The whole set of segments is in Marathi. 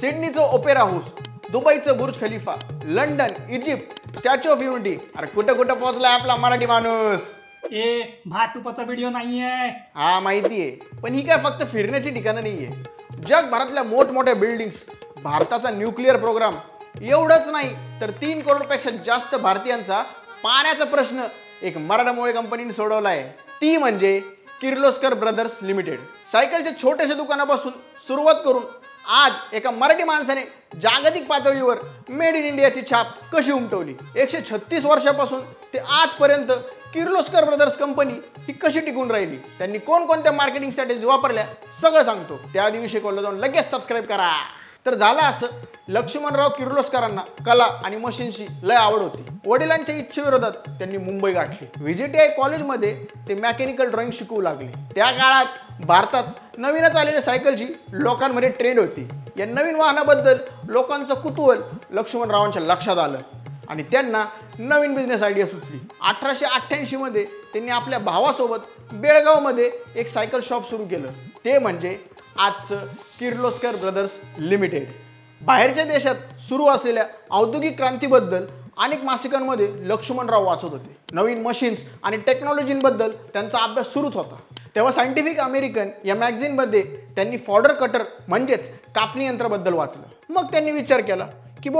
सिडनीचं ओपेरा हाऊस, दुबईचं Burj Khalifa, London, Egypt, statue of unity. अरे कुठं कुठं पोहोचलाय आपला मराठी माणूस. ए भाटुपाचा व्हिडिओ नाहीये. हा माहितीये, पण ही काय फक्त फिरण्याची ठिकाणं नाहीये. जगभरातल्या मोठमोठ्या बिल्डिंग्स, भारताचा न्यूक्लिअर प्रोग्राम, एवढंच नाही तर 3 करोडपेक्षा जास्त भारतीयांचा पाण्याचा प्रश्न एक मराठमोळे कंपनीने सोडवलाय. ती म्हणजे किर्लोस्कर ब्रदर्स लिमिटेड. सायकलच्या छोट्याशा दुकानापासून सुरुवात करून आज एका मराठी माणसाने जागतिक पातळीवर मेड इन इंडियाची छाप कशी उमटवली. 136 वर्षापासून ते आजपर्यंत किर्लोस्कर ब्रदर्स कंपनी ही कशी टिकून राहिली, त्यांनी कोणकोणत्या मार्केटिंग स्ट्रॅटेजी वापरल्या, सगळं सांगतो. त्याआधी शिकवलं जाऊन लगेच सबस्क्राईब करा. तर झालं असं, लक्ष्मणराव किर्लोस्करांना कला आणि मशीनची लय आवड होती. वडिलांच्या इच्छेविरोधात त्यांनी मुंबई गाठली. VJTI कॉलेजमध्ये ते मेकॅनिकल ड्रॉइंग शिकवू लागले. त्या काळात भारतात नवीनच आलेल्या सायकलची लोकांमध्ये ट्रेंड होती. या नवीन वाहनाबद्दल लोकांचं कुतूहल लक्ष्मणरावांच्या लक्षात आलं आणि त्यांना नवीन बिझनेस आयडिया सुचली. 1888 मध्ये त्यांनी आपल्या भावासोबत बेळगावमध्ये एक सायकल शॉप सुरू केलं. ते म्हणजे आजचं किर्लोस्कर ब्रदर्स लिमिटेड. बाहेरच्या देशात सुरू असलेल्या औद्योगिक क्रांतीबद्दल अनेक मासिकांमध्ये लक्ष्मणराव वाचत होते. नवीन मशीन्स आणि टेक्नॉलॉजींबद्दल त्यांचा अभ्यास सुरूच होता. तेव्हा सायंटिफिक अमेरिकन या मॅगझिनमध्ये त्यांनी फॉडर कटर म्हणजेच कापणी यंत्राबद्दल वाचलं. मग त्यांनी विचार केला की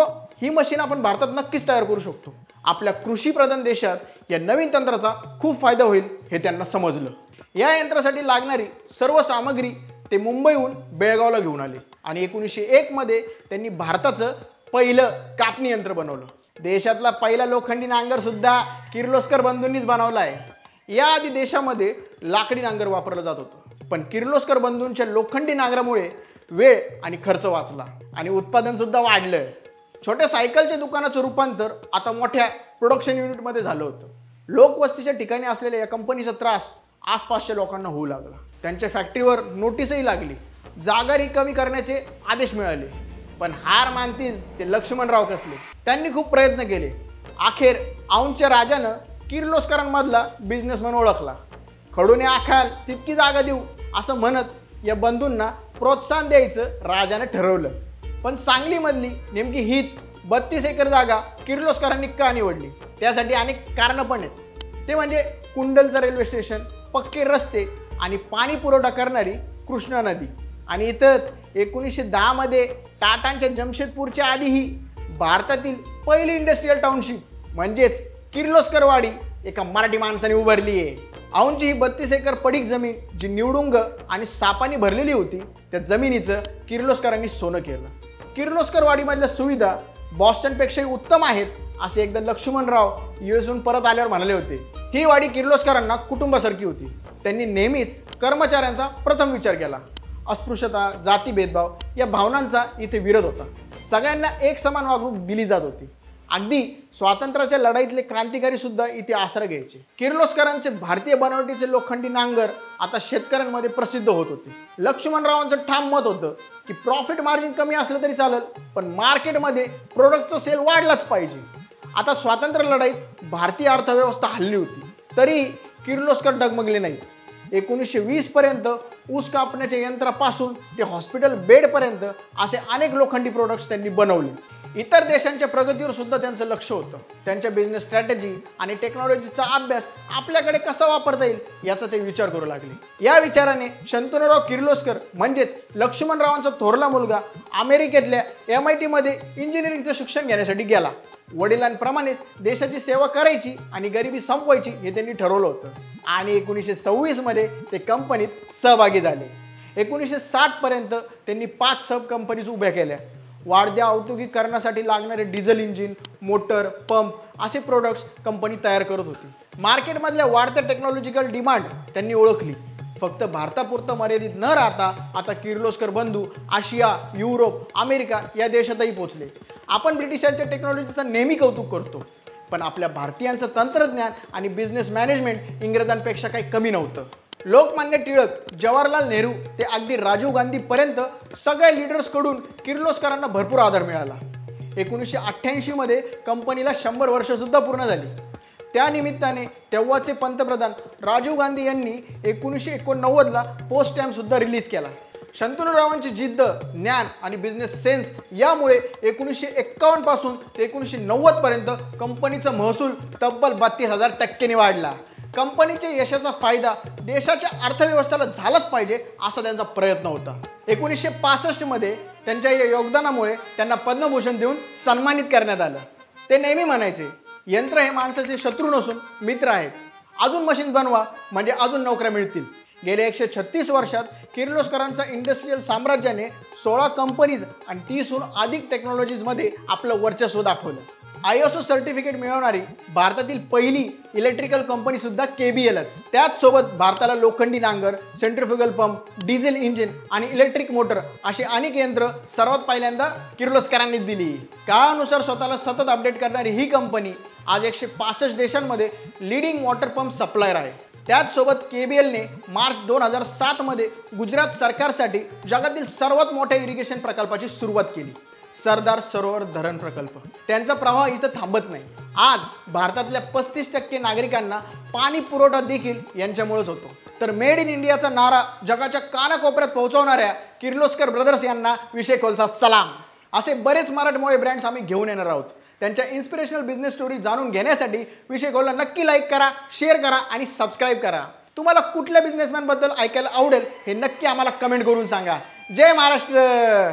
ही मशीन आपण भारतात नक्कीच तयार करू शकतो. आपल्या कृषीप्रधान देशात या नवीन तंत्राचा खूप फायदा होईल हे त्यांना समजलं. या यंत्रासाठी लागणारी सर्व सामग्री ते मुंबईहून बेळगावला घेऊन आले आणि 1901 मध्ये त्यांनी भारताचं पहिलं कापणी यंत्र बनवलं. देशातला पहिला लोखंडी नांगर सुद्धा किर्लोस्कर बंधूंनीच बनवला आहे. याआधी देशामध्ये लाकडी नांगर वापरलं जात होतं, पण किर्लोस्कर बंधूंच्या लोखंडी नांगरामुळे वेळ आणि खर्च वाचला आणि उत्पादन सुद्धा वाढलं. छोट्या सायकलच्या दुकानाचं रूपांतर आता मोठ्या प्रोडक्शन युनिटमध्ये झालं होतं. लोकवस्तीच्या ठिकाणी असलेल्या या कंपनीचा त्रास आसपासच्या लोकांना होऊ लागला. त्यांच्या फॅक्टरीवर नोटीसही लागली. जागा रिकामी करण्याचे आदेश मिळाले, पण हार मानतील ते लक्ष्मणराव कसले. त्यांनी खूप प्रयत्न केले. अखेर औंधच्या राजानं किर्लोस्करांमधला बिझनेसमॅन ओळखला. खडूने आखाल तितकी जागा देऊ असं म्हणत या बंधूंना प्रोत्साहन द्यायचं राजाने ठरवलं. पण सांगलीमधली नेमकी हीच 32 एकर जागा किर्लोस्करांनी का निवडली, त्यासाठी अनेक कारणं पण आहेत. ते म्हणजे कुंडलचं रेल्वे स्टेशन, पक्के रस्ते आणि पाणी पुरवठा करणारी कृष्णा नदी. आणि इथंच 1910 मध्ये टाटांच्या जमशेदपूरच्या आधीही भारतातील पहिली इंडस्ट्रियल टाउनशिप म्हणजेच किर्लोस्करवाडी एका मराठी माणसाने उभारली आहे. औंधची ही 32 एकर पडीक जमीन जी निवडुंग आणि सापानी भरलेली होती, त्या जमिनीचं किर्लोस्करांनी सोनं केलं. किर्लोस्करवाडीमधल्या सुविधा बॉस्टनपेक्षाही उत्तम आहेत असे एकदा लक्ष्मणराव US परत आल्यावर म्हणाले होते. ही वाडी किर्लोस्करांना कुटुंबासारखी होती. त्यांनी नेहमीच कर्मचाऱ्यांचा प्रथम विचार केला. अस्पृश्यता, जाती भेदभाव या भावनांचा इथे विरोध होता. सगळ्यांना एक समान वागणूक दिली जात होती. अगदी स्वातंत्र्याच्या लढाईतले क्रांतिकारी सुद्धा इथे आसरा घ्यायचे. किर्लोस्करांचे भारतीय बनावटीचे लोखंडी नांगर आता शेतकऱ्यांमध्ये प्रसिद्ध होत होते. लक्ष्मणरावांचं ठाम मत होतं की प्रॉफिट मार्जिन कमी असलं तरी चालेल, पण मार्केटमध्ये प्रोडक्टचं सेल वाढलाच पाहिजे. आता स्वातंत्र्य लढाईत भारतीय अर्थव्यवस्था हल्ली होती, तरी किर्लोस्कर डगमगले नाही. 1920 पर्यंत ऊस कापण्याच्या यंत्रापासून ते हॉस्पिटल बेडपर्यंत असे अनेक लोखंडी प्रोडक्ट्स त्यांनी बनवले. इतर देशांच्या प्रगतीवर सुद्धा त्यांचं लक्ष होतं. त्यांच्या बिझनेस स्ट्रॅटेजी आणि टेक्नॉलॉजीचा अभ्यास आपल्याकडे कसा वापरता येईल याचा ते विचार करू लागले. या विचाराने शंतनुराव किर्लोस्कर म्हणजेच लक्ष्मणरावांचा थोरला मुलगा अमेरिकेतल्या MIT मध्ये इंजिनिअरिंगचं शिक्षण घेण्यासाठी गेला. वडिलांप्रमाणेच देशाची सेवा करायची आणि गरिबी संपवायची हे त्यांनी ठरवलं होतं आणि 1926 मध्ये ते कंपनीत सहभागी झाले. 1960 पर्यंत त्यांनी 5 सब कंपनीज उभ्या केल्या. वाढत्या औद्योगिकरणासाठी लागणारे डिझेल इंजिन, मोटर, पंप असे प्रोडक्ट्स कंपनी तयार करत होती. मार्केटमधल्या वाढत्या टेक्नॉलॉजिकल डिमांड त्यांनी ओळखली. फक्त भारतापुरतं मर्यादित न राहता आता किर्लोस्कर बंधू आशिया, युरोप, अमेरिका या देशातही पोहोचले. आपण ब्रिटिशांच्या टेक्नॉलॉजीचं नेहमी कौतुक करतो, पण आपल्या भारतीयांचं तंत्रज्ञान आणि बिझनेस मॅनेजमेंट इंग्रजांपेक्षा काही कमी नव्हतं. लोकमान्य टिळक, जवाहरलाल नेहरू ते अगदी राजीव गांधीपर्यंत सगळ्या लीडर्सकडून किर्लोस्करांना भरपूर आदर मिळाला. 1988 मध्ये कंपनीला 100 वर्षसुद्धा पूर्ण झाली. त्यानिमित्ताने तेव्हाचे पंतप्रधान राजीव गांधी यांनी 1989ला पोस्ट स्टॅम्प सुद्धा रिलीज केला. शंतनुरावांची जिद्द, ज्ञान आणि बिझनेस सेन्स यामुळे 1951 पासून ते 1990 पर्यंत कंपनीचा महसूल तब्बल 32,000% वाढला. कंपनीच्या यशाचा फायदा देशाच्या अर्थव्यवस्थेला झालाच पाहिजे असा त्यांचा प्रयत्न होता. 1965 मध्ये त्यांच्या या योगदानामुळे त्यांना पद्मभूषण देऊन सन्मानित करण्यात आलं. ते नेहमी म्हणायचे, यंत्र हे माणसाचे शत्रू नसून मित्र आहेत. अजून मशीन बनवा म्हणजे अजून नोकऱ्या मिळतील. गेल्या 136 वर्षात किर्लोस्करांच्या इंडस्ट्रियल साम्राज्याने 16 कंपनीज आणि 30हून अधिक टेक्नॉलॉजीजमध्ये आपलं वर्चस्व दाखवलं. ISO सर्टिफिकेट मिळवणारी भारतातील पहिली इलेक्ट्रिकल कंपनी सुद्धा KBLच. त्याच सोबत भारताला लोखंडी नांगर, सेंट्रिफ्युगल पंप, डिझेल इंजिन आणि इलेक्ट्रिक मोटर अशी अनेक यंत्र सर्वात पहिल्यांदा किर्लोस्करांनी दिली. काळानुसार स्वतःला सतत अपडेट करणारी ही कंपनी आज 165 देशांमध्ये लीडिंग वॉटर पंप सप्लायर आहे. त्याचसोबत KBLने मार्च 2007 मध्ये गुजरात सरकारसाठी जगातील सर्वात मोठ्या इरिगेशन प्रकल्पाची सुरुवात केली, सरदार सरोवर धरण प्रकल्प. त्यांचा प्रवाह इथं थांबत नाही. आज भारतातल्या 35% नागरिकांना पाणी पुरवठा देखील यांच्यामुळेच होतो. तर मेड इन इंडियाचा नारा जगाच्या कानाकोपऱ्यात पोहोचवणाऱ्या किर्लोस्कर ब्रदर्स यांना विषय खोलचा सलाम. असे बरेच मराठमोळे ब्रँड्स आम्ही घेऊन येणार आहोत. त्यांच्या इन्स्पिरेशनल बिझनेस स्टोरी जाणून घेण्यासाठी विषय खोलला नक्की लाईक करा, शेअर करा आणि सबस्क्राईब करा. तुम्हाला कुठल्या बिझनेसमॅन बद्दल ऐकायला आवडेल हे नक्की आम्हाला कमेंट करून सांगा. जय महाराष्ट्र.